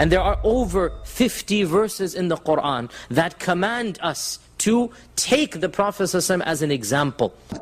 And there are over 50 verses in the Quran that command us to take the Prophet ﷺ as an example.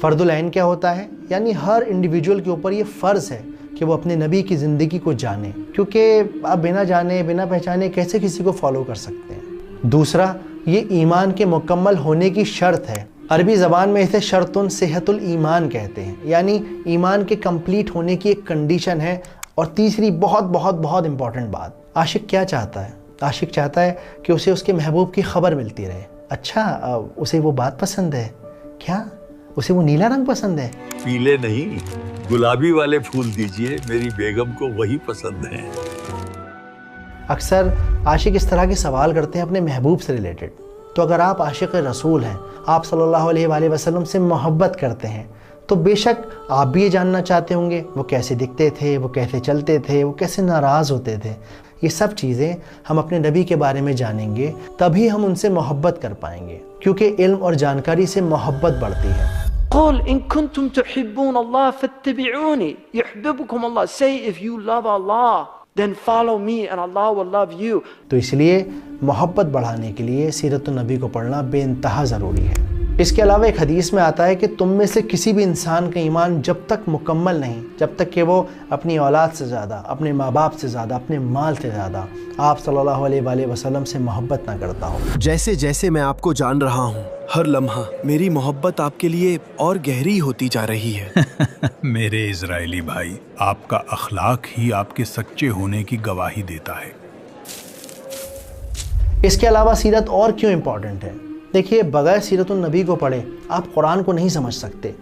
فرض العین کیا ہوتا ہے؟ یعنی ہر انڈیویجول کے اوپر یہ فرض ہے کہ وہ اپنے نبی کی زندگی کو جانے، کیونکہ آپ بنا جانے بنا پہچانے کیسے کسی کو فالو کر سکتے ہیں۔ دوسرا، یہ ایمان کے مکمل ہونے کی شرط ہے۔ عربی زبان میں اسے شرطن صحت الایمان کہتے ہیں، یعنی ایمان کے کمپلیٹ ہونے کی ایک کنڈیشن ہے۔ اور تیسری بہت بہت بہت امپورٹنٹ بات، عاشق کیا چاہتا ہے؟ عاشق چاہتا ہے کہ اسے اس کے محبوب کی خبر ملتی رہے۔ اچھا، اسے وہ بات پسند ہے کیا؟ اسے وہ نیلا رنگ پسند ہے؟ پیلے نہیں، گلابی والے پھول دیجئے، میری بیگم کو وہی پسند ہیں۔ اکثر عاشق اس طرح کے سوال کرتے ہیں اپنے محبوب سے ریلیٹڈ۔ تو اگر آپ عاشق رسول ہیں، آپ صلی اللہ علیہ وآلہ وسلم سے محبت کرتے ہیں، تو بے شک آپ بھی یہ جاننا چاہتے ہوں گے وہ کیسے دکھتے تھے، وہ کیسے چلتے تھے، وہ کیسے ناراض ہوتے تھے۔ یہ سب چیزیں ہم اپنے نبی کے بارے میں جانیں گے، تبھی ہم ان سے محبت کر پائیں گے، کیونکہ علم اور جانکاری سے محبت بڑھتی ہے۔ قل ان کنتم تحبون اللہ فاتبعونی یحببکم اللہ۔ Say if you love Allah then follow me and Allah will love you۔ تو اس لیے محبت بڑھانے کے لیے سیرت النبی کو پڑھنا بے انتہا ضروری ہے۔ اس کے علاوہ ایک حدیث میں آتا ہے کہ تم میں سے کسی بھی انسان کا ایمان جب تک مکمل نہیں، جب تک کہ وہ اپنی اولاد سے زیادہ، اپنے ماں باپ سے زیادہ، اپنے مال سے زیادہ آپ صلی اللہ علیہ وآلہ وسلم سے محبت نہ کرتا ہو۔ جیسے جیسے میں آپ کو جان رہا ہوں، ہر لمحہ میری محبت آپ کے لیے اور گہری ہوتی جا رہی ہے۔ میرے اسرائیلی بھائی، آپ کا اخلاق ہی آپ کے سچے ہونے کی گواہی دیتا ہے۔ اس کے علاوہ سیرت اور کیوں امپورٹنٹ ہے؟ دیکھیے، بغیر سیرت النبی کو پڑھے آپ قرآن کو نہیں سمجھ سکتے،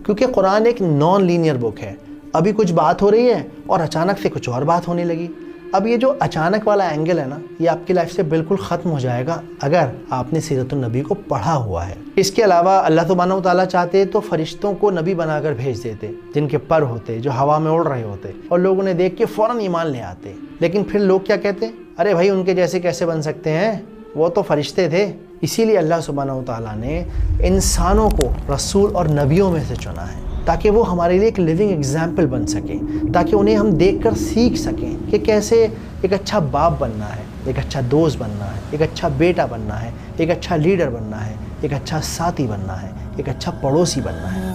کیونکہ قرآن ایک نان لینئر بک ہے۔ ابھی کچھ بات ہو رہی ہے اور اچانک سے کچھ اور بات ہونے لگی۔ اب یہ جو اچانک والا اینگل ہے نا، یہ آپ کی لائف سے بالکل ختم ہو جائے گا اگر آپ نے سیرت النبی کو پڑھا ہوا ہے۔ اس کے علاوہ اللہ سبحانہ و تعالیٰ چاہتے تو فرشتوں کو نبی بنا کر بھیج دیتے، جن کے پر ہوتے، جو ہوا میں اڑ رہے ہوتے، اور لوگ انہیں دیکھ کے فوراً ایمان لے آتے۔ لیکن پھر لوگ کیا کہتے؟ ارے بھائی، ان کے جیسے کیسے بن سکتے ہیں، وہ تو فرشتے تھے۔ اسی لیے اللہ سبحانہ و تعالیٰ نے انسانوں کو رسول اور نبیوں میں سے چنا ہے، تاکہ وہ ہمارے لیے ایک لیونگ ایگزامپل بن سکیں، تاکہ انہیں ہم دیکھ کر سیکھ سکیں کہ کیسے ایک اچھا باپ بننا ہے، ایک اچھا دوست بننا ہے، ایک اچھا بیٹا بننا ہے، ایک اچھا لیڈر بننا ہے، ایک اچھا ساتھی بننا ہے، ایک اچھا پڑوسی بننا ہے۔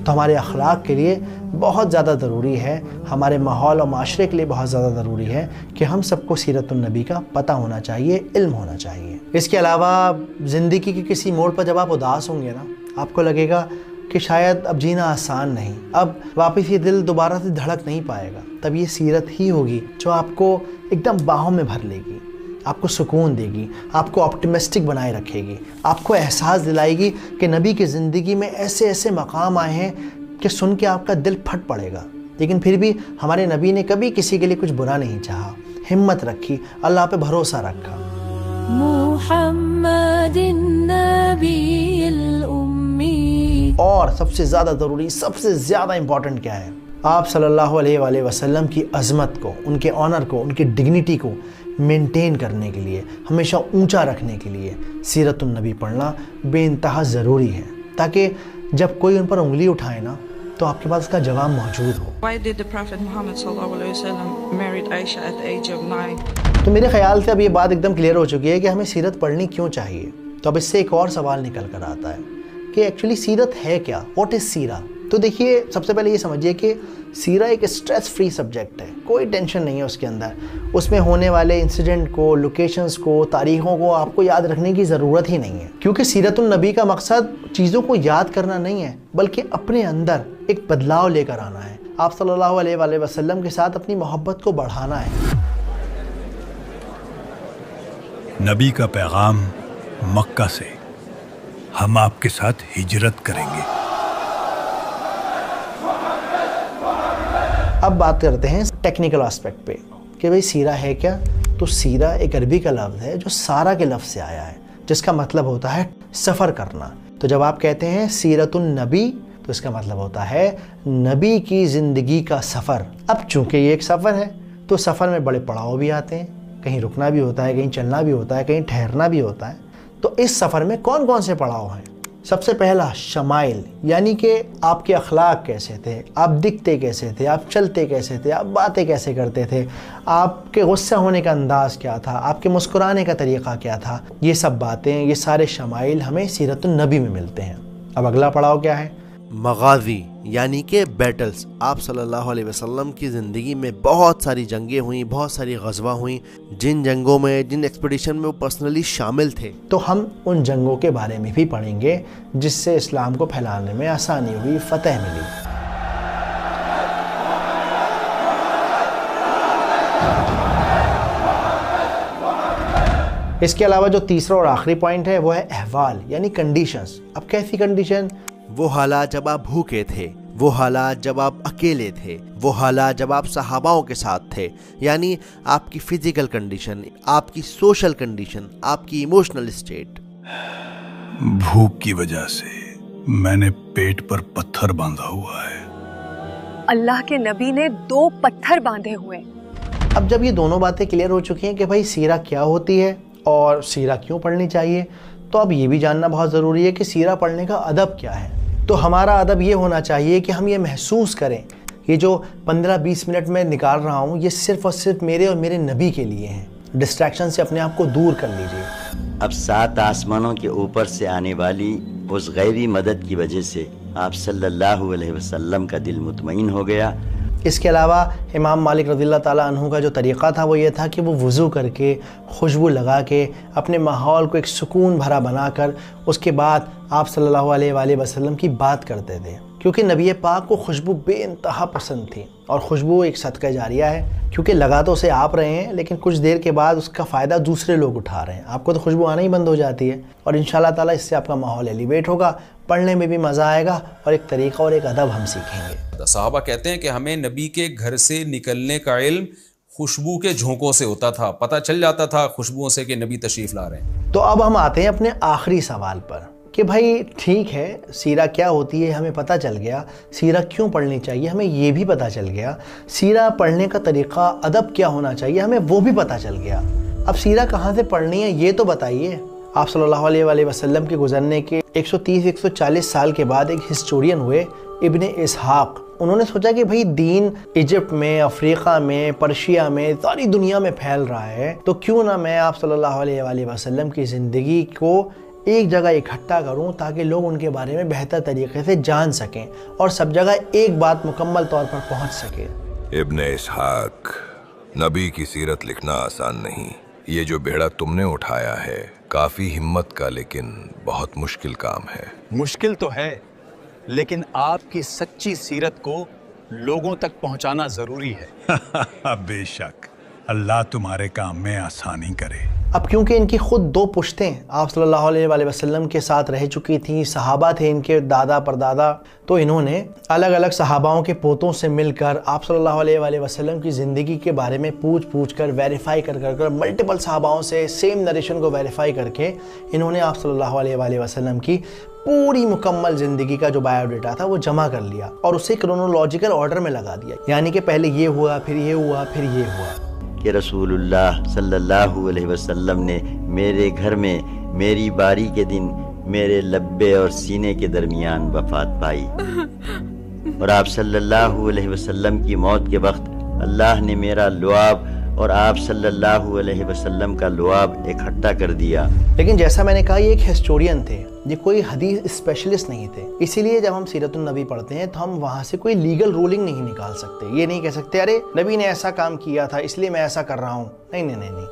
تو ہمارے اخلاق کے لیے بہت زیادہ ضروری ہے، ہمارے ماحول اور معاشرے کے لیے بہت زیادہ ضروری ہے کہ ہم سب کو سیرت النبی کا پتہ ہونا چاہیے، علم ہونا چاہیے۔ اس کے علاوہ زندگی کے کسی موڑ پر جب آپ اداس ہوں گے نا، آپ کو لگے گا کہ شاید اب جینا آسان نہیں، اب واپس یہ دل دوبارہ سے دھڑک نہیں پائے گا، تب یہ سیرت ہی ہوگی جو آپ کو ایک دم باہوں میں بھر لے گی، آپ کو سکون دے گی، آپ کو آپٹیمسٹک بنائے رکھے گی، آپ کو احساس دلائے گی کہ نبی کی زندگی میں ایسے ایسے مقام آئے ہیں کہ سن کے آپ کا دل پھٹ پڑے گا۔ لیکن پھر بھی ہمارے نبی نے کبھی کسی کے لیے کچھ برا نہیں چاہا، ہمت رکھی، اللہ پہ بھروسہ رکھا۔ محمد النبی الامی۔ اور سب سے زیادہ ضروری، سب سے زیادہ امپورٹنٹ کیا ہے؟ آپ صلی اللہ علیہ وآلہ وسلم کی عظمت کو، ان کے آنر کو، ان کی ڈگنیٹی کو مینٹین کرنے کے لیے، ہمیشہ اونچا رکھنے کے لیے سیرت النبی پڑھنا بے انتہا ضروری ہے، تاکہ جب کوئی ان پر انگلی اٹھائے نا تو آپ کے پاس اس کا جواب موجود ہو۔ Why did the Prophet Muhammad sallallahu alaihi wasallam married Aisha at the age of 9؟ تو میرے خیال سے اب یہ بات ایک دم کلیئر ہو چکی ہے کہ ہمیں سیرت پڑھنی کیوں چاہیے۔ تو اب اس سے ایک اور سوال نکل کر آتا ہے کہ ایکچولی سیرت ہے کیا؟ واٹ از سیرہ؟ تو دیکھیے، سب سے پہلے یہ سمجھیے کہ سیرہ ایک اسٹریس فری سبجیکٹ ہے، کوئی ٹینشن نہیں ہے اس کے اندر۔ اس میں ہونے والے انسیڈنٹ کو، لوکیشنز کو، تاریخوں کو آپ کو یاد رکھنے کی ضرورت ہی نہیں ہے، کیونکہ سیرت النبی کا مقصد چیزوں کو یاد کرنا نہیں ہے، بلکہ اپنے اندر ایک بدلاؤ لے کر آنا ہے، آپ صلی اللہ علیہ وآلہ وسلم کے ساتھ اپنی محبت کو بڑھانا ہے۔ نبی کا پیغام مکہ سے، ہم آپ کے ساتھ ہجرت کریں گے۔ اب بات کرتے ہیں ٹیکنیکل آسپیکٹ پہ کہ بھئی سیرہ ہے کیا؟ تو سیرہ ایک عربی کا لفظ ہے جو سارہ کے لفظ سے آیا ہے، جس کا مطلب ہوتا ہے سفر کرنا۔ تو جب آپ کہتے ہیں سیرت النبی تو اس کا مطلب ہوتا ہے نبی کی زندگی کا سفر۔ اب چونکہ یہ ایک سفر ہے تو سفر میں بڑے پڑاؤ بھی آتے ہیں، کہیں رکنا بھی ہوتا ہے، کہیں چلنا بھی ہوتا ہے، کہیں ٹھہرنا بھی ہوتا ہے۔ تو اس سفر میں کون کون سے پڑاؤ ہیں؟ سب سے پہلا شمائل، یعنی کہ آپ کے اخلاق کیسے تھے، آپ دکھتے کیسے تھے، آپ چلتے کیسے تھے، آپ باتیں کیسے کرتے تھے، آپ کے غصہ ہونے کا انداز کیا تھا، آپ کے مسکرانے کا طریقہ کیا تھا. یہ سب باتیں، یہ سارے شمائل ہمیں سیرت النبی میں ملتے ہیں. اب اگلا پڑاؤ کیا ہے؟ مغازی، یعنی کہ بیٹلز. آپ صلی اللہ علیہ وسلم کی زندگی میں بہت ساری جنگیں ہوئیں، بہت ساری غزوہ ہوئیں. جن جنگوں میں، جن ایکسپیڈیشن میں وہ پرسنلی شامل تھے، تو ہم ان جنگوں کے بارے میں بھی پڑھیں گے جس سے اسلام کو پھیلانے میں آسانی ہوئی، فتح ملی. اس کے علاوہ جو تیسرا اور آخری پوائنٹ ہے وہ ہے احوال، یعنی کنڈیشنز. اب کیسی کنڈیشن؟ وہ حالات جب آپ بھوکے تھے، وہ حالات جب آپ اکیلے تھے، وہ حالات جب آپ صحاباؤں کے ساتھ تھے. یعنی آپ کی فزیکل کنڈیشن، آپ کی سوشل کنڈیشن، آپ کی ایموشنل اسٹیٹ. بھوک کی وجہ سے میں نے پیٹ پر پتھر باندھا ہوا ہے. اللہ کے نبی نے 2 پتھر باندھے ہوئے. اب جب یہ دونوں باتیں کلیئر ہو چکی ہیں کہ بھائی سیرہ کیا ہوتی ہے اور سیرہ کیوں پڑھنی چاہیے، تو اب یہ بھی جاننا بہت ضروری ہے کہ سیرہ پڑھنے کا ادب کیا ہے. تو ہمارا ادب یہ ہونا چاہیے کہ ہم یہ محسوس کریں، یہ جو 15-20 منٹ میں نکال رہا ہوں یہ صرف اور صرف میرے اور میرے نبی کے لیے ہیں. ڈسٹریکشن سے اپنے آپ کو دور کر لیجئے. اب 7 آسمانوں کے اوپر سے آنے والی اس غیبی مدد کی وجہ سے آپ صلی اللہ علیہ وسلم کا دل مطمئن ہو گیا. اس کے علاوہ امام مالک رضی اللہ تعالیٰ عنہ کا جو طریقہ تھا وہ یہ تھا کہ وہ وضو کر کے، خوشبو لگا کے، اپنے ماحول کو ایک سکون بھرا بنا کر اس کے بعد آپ صلی اللہ علیہ وآلہ وسلم کی بات کرتے تھے، کیونکہ نبی پاک کو خوشبو بے انتہا پسند تھی. اور خوشبو ایک صدقہ جاریہ ہے، کیونکہ لگا تو اسے آپ رہے ہیں لیکن کچھ دیر کے بعد اس کا فائدہ دوسرے لوگ اٹھا رہے ہیں. آپ کو تو خوشبو آنا ہی بند ہو جاتی ہے، اور انشاءاللہ تعالیٰ اس سے آپ کا ماحول ایلیویٹ ہوگا، پڑھنے میں بھی مزہ آئے گا اور ایک طریقہ اور ایک ادب ہم سیکھیں گے. صحابہ کہتے ہیں کہ ہمیں نبی کے گھر سے نکلنے کا علم خوشبو کے جھونکوں سے ہوتا تھا، پتہ چل جاتا تھا خوشبوؤں سے کہ نبی تشریف لا رہے ہیں. تو اب ہم آتے ہیں اپنے آخری سوال پر کہ بھائی ٹھیک ہے سیرہ کیا ہوتی ہے ہمیں پتہ چل گیا، سیرہ کیوں پڑھنی چاہیے ہمیں یہ بھی پتہ چل گیا، سیرہ پڑھنے کا طریقہ ادب کیا ہونا چاہیے ہمیں وہ بھی پتہ چل گیا. اب سیرہ کہاں سے پڑھنی ہے یہ تو بتائیے. آپ صلی اللہ علیہ وآلہ وسلم کے گزرنے کے 130-140 سال کے بعد ایک ہسٹورین ہوئے ابن اسحاق. انہوں نے سوچا کہ بھئی دین ایجپٹ میں، افریقہ میں، پرشیا میں، ساری دنیا میں پھیل رہا ہے، تو کیوں نہ میں آپ صلی اللہ علیہ وآلہ وسلم کی زندگی کو ایک جگہ اکٹھا کروں تاکہ لوگ ان کے بارے میں بہتر طریقے سے جان سکیں اور سب جگہ ایک بات مکمل طور پر پہنچ سکے. ابن اسحاق، نبی کی سیرت لکھنا آسان نہیں. یہ جو بیڑا تم نے اٹھایا ہے کافی ہمت کا لیکن بہت مشکل کام ہے. مشکل تو ہے لیکن آپ کی سچی سیرت کو لوگوں تک پہنچانا ضروری ہے. بے شک اللہ تمہارے کام میں آسانی کرے. اب کیونکہ ان کی خود 2 پشتیں آپ صلی اللہ علیہ وآلہ وسلم کے ساتھ رہ چکی تھیں، صحابہ تھے ان کے دادا پردادا، تو انہوں نے الگ الگ صحاباؤں کے پوتوں سے مل کر آپ صلی اللہ علیہ وآلہ وسلم کی زندگی کے بارے میں پوچھ کر ویریفائی کر ملٹیپل صحاباؤں سے سیم نریشن کو ویریفائی کر کے انہوں نے آپ صلی اللہ علیہ وآلہ وسلم کی پوری مکمل زندگی کا جو بایو ڈیٹا تھا وہ جمع کر لیا اور اسے کرونولوجیکل آرڈر میں لگا دیا. یعنی کہ پہلے یہ ہوا، پھر یہ ہوا، پھر یہ ہوا. کہ رسول اللہ صلی اللہ علیہ وسلم نے میرے گھر میں میری باری کے دن میرے لبے اور سینے کے درمیان وفات پائی، اور آپ صلی اللہ علیہ وسلم کی موت کے وقت اللہ نے میرا لعاب اور آپ صلی اللہ علیہ وسلم کا لعاب اکٹھا کر دیا. لیکن جیسا میں نے کہا یہ ایک ہسٹورین تھے، یہ کوئی حدیث اسپیشلسٹ نہیں تھے. اسی لیے جب ہم سیرت النبی پڑھتے ہیں تو ہم وہاں سے کوئی لیگل رولنگ نہیں نکال سکتے. یہ نہیں کہہ سکتے ارے نبی نے ایسا کام کیا تھا اس لیے میں ایسا کر رہا ہوں. نہیں.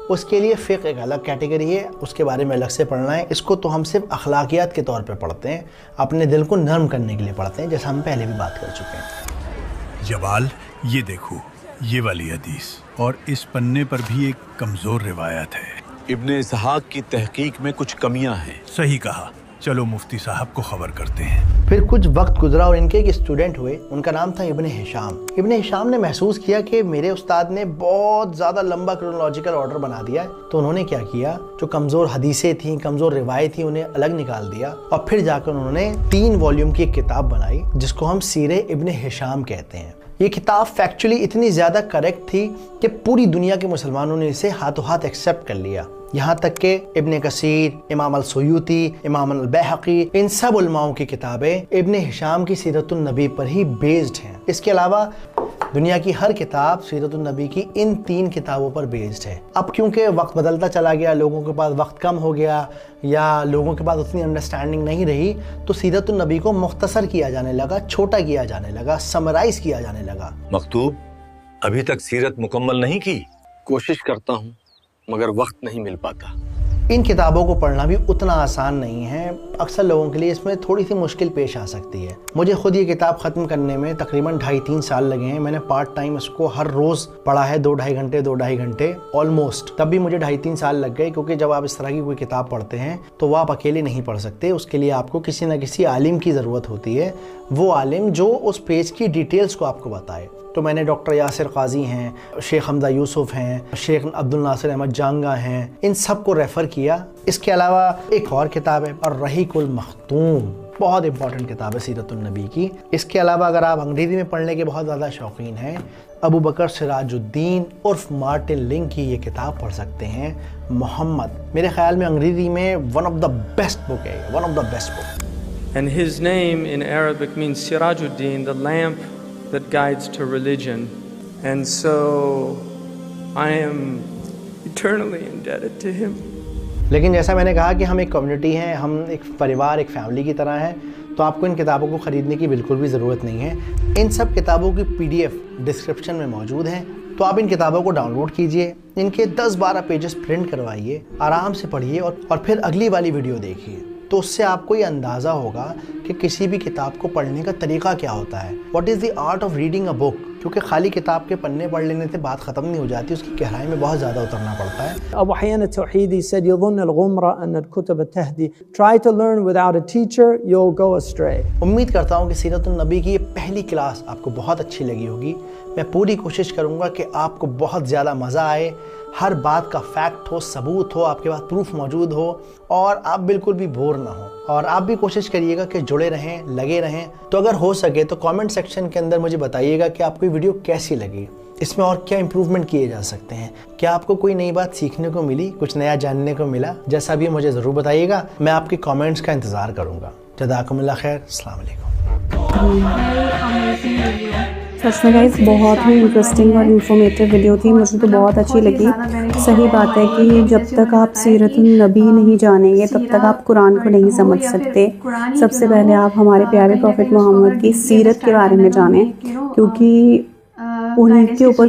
اس کے لیے فقہ ایک الگ کیٹیگری ہے، اس کے بارے میں الگ سے پڑھنا ہے. اس کو تو ہم صرف اخلاقیات کے طور پہ پڑھتے ہیں، اپنے دل کو نرم کرنے کے لیے پڑھتے ہیں، جیسا ہم پہلے بھی بات کر چکے ہیں. جوال یہ دیکھو یہ والی حدیث، اور اس پنے پر بھی ایک کمزور روایت ہے. ابن اسحاق کی تحقیق میں کچھ کمیاں ہیں. صحیح کہا، چلو مفتی صاحب کو خبر کرتے ہیں. پھر کچھ وقت گزرا اور ان کے ایک اسٹوڈنٹ ہوئے، ان کا نام تھا ابن ہشام. ابن ہشام نے محسوس کیا کہ میرے استاد نے بہت زیادہ لمبا کرونولوجیکل آرڈر بنا دیا ہے. تو انہوں نے کیا کیا، جو کمزور حدیثیں تھیں، کمزور روایت تھیں، انہیں الگ نکال دیا اور پھر جا کر انہوں نے 3 والیوم کی ایک کتاب بنائی جس کو ہم سیرہ ابن ہشام کہتے ہیں. یہ کتاب فیکچولی اتنی زیادہ کریکٹ تھی کہ پوری دنیا کے مسلمانوں نے اسے ہاتھوں ہاتھ ایکسیپٹ کر لیا، یہاں تک کہ ابن کثیر، امام السیوطی، امام البیہقی، ان سب علماؤں کی کتابیں ابن ہشام کی سیرت النبی پر ہی بیسڈ ہیں۔ اس کے علاوہ دنیا کی ہر کتاب سیرت النبی کی ان 3 کتابوں پر بیسڈ ہے۔ اب کیونکہ وقت بدلتا چلا گیا، لوگوں کے پاس وقت کم ہو گیا یا لوگوں کے پاس اتنی انڈرسٹینڈنگ نہیں رہی، تو سیرت النبی کو مختصر کیا جانے لگا، چھوٹا کیا جانے لگا، سمرائز کیا جانے لگا۔ مکتوب ابھی تک سیرت مکمل نہیں کی؟ کوشش کرتا ہوں مگر وقت نہیں مل پاتا۔ ان کتابوں کو پڑھنا بھی اتنا آسان نہیں ہے، اکثر لوگوں کے لیے اس میں تھوڑی سی مشکل پیش آ سکتی ہے۔ مجھے خود یہ کتاب ختم کرنے میں تقریباً 2.5-3 سال لگے ہیں۔ میں نے پارٹ ٹائم اس کو ہر روز پڑھا ہے، 2-2.5 گھنٹے آلموسٹ۔ تب بھی مجھے 2.5-3 سال لگ گئے، کیونکہ جب آپ اس طرح کی کوئی کتاب پڑھتے ہیں تو وہ آپ اکیلے نہیں پڑھ سکتے، اس کے لیے آپ کو کسی نہ کسی عالم کی ضرورت ہوتی ہے، وہ عالم جو اس پیج کی ڈیٹیلز کو آپ کو بتائے۔ تو میں نے ڈاکٹر یاسر قاضی ہیں، شیخ حمزہ یوسف ہیں، شیخ عبد الناصر احمد جانگا ہیں، ان سب کو ریفر کیا۔ اس کے علاوہ ایک اور کتاب ہے الرحیق المختوم، بہت امپورٹنٹ کتاب ہے سیرت النبی کی۔ اس کے علاوہ اگر آپ انگریزی میں پڑھنے کے بہت زیادہ شوقین ہیں، ابو بکر سراج الدین عرف مارٹن لنک کی یہ کتاب پڑھ سکتے ہیں، محمد۔ میرے خیال میں انگریزی میں ون آف دا بیسٹ بک ہے، one of the best book. And his name in Arabic means Sirajuddin, the lamp that guides to religion. And so I am eternally indebted to him. لیکن جیسا میں نے کہا کہ ہم ایک کمیونٹی ہیں، ہم ایک پریوار، ایک فیملی کی طرح ہیں، تو آپ کو ان کتابوں کو خریدنے کی بالکل بھی ضرورت نہیں ہے۔ ان سب کتابوں کی PDF ڈسکرپشن میں موجود ہیں، تو آپ ان کتابوں کو ڈاؤن لوڈ کیجئے، ان کے 10-12 پیجز پرنٹ کروائیے، آرام سے پڑھیے اور پھر اگلی والی ویڈیو دیکھیے، تو اس سے آپ کو یہ اندازہ ہوگا کہ کسی بھی کتاب کو پڑھنے کا طریقہ کیا ہوتا ہے، what is the art of reading a book. کیونکہ خالی کتاب کے پنے پڑھ لینے سے بات ختم نہیں ہو جاتی، اس کی گہرائی میں بہت زیادہ اترنا پڑتا ہے۔ أبو حيان التوحيدي said يظن الغمرة أن الكتب تهدي. Try to learn without a teacher, you'll go astray. امید کرتا ہوں کہ سیرت النبی کی یہ پہلی کلاس آپ کو بہت اچھی لگی ہوگی۔ میں پوری کوشش کروں گا کہ آپ کو بہت زیادہ مزہ آئے، ہر بات کا فیکٹ ہو، ثبوت ہو، آپ کے پاس پروف موجود ہو، اور آپ بالکل بھی بور نہ ہوں۔ اور آپ بھی کوشش کریے گا کہ جڑے رہیں، لگے رہیں۔ تو اگر ہو سکے تو کامنٹ سیکشن کے اندر مجھے بتائیے گا کہ آپ کو یہ ویڈیو کیسی لگی، اس میں اور کیا امپروومنٹ کیے جا سکتے ہیں، کیا آپ کو کوئی نئی بات سیکھنے کو ملی، کچھ نیا جاننے کو ملا؟ جیسا بھی مجھے ضرور بتائیے گا، میں آپ کے کامنٹس کا انتظار کروں گا۔ جزاکم اللہ خیر، السلام علیکم۔ سچ میں گائز بہت ہی انٹرسٹنگ اور انفارمیٹیو ویڈیو تھی، مجھے تو بہت اچھی لگی۔ صحیح بات ہے کہ جب تک آپ سیرت النبی نہیں جانیں گے تب تک آپ قرآن کو نہیں سمجھ سکتے۔ سب سے پہلے آپ ہمارے پیارے پروفٹ محمد کی سیرت کے بارے میں جانیں، کیونکہ انہیں کے اوپر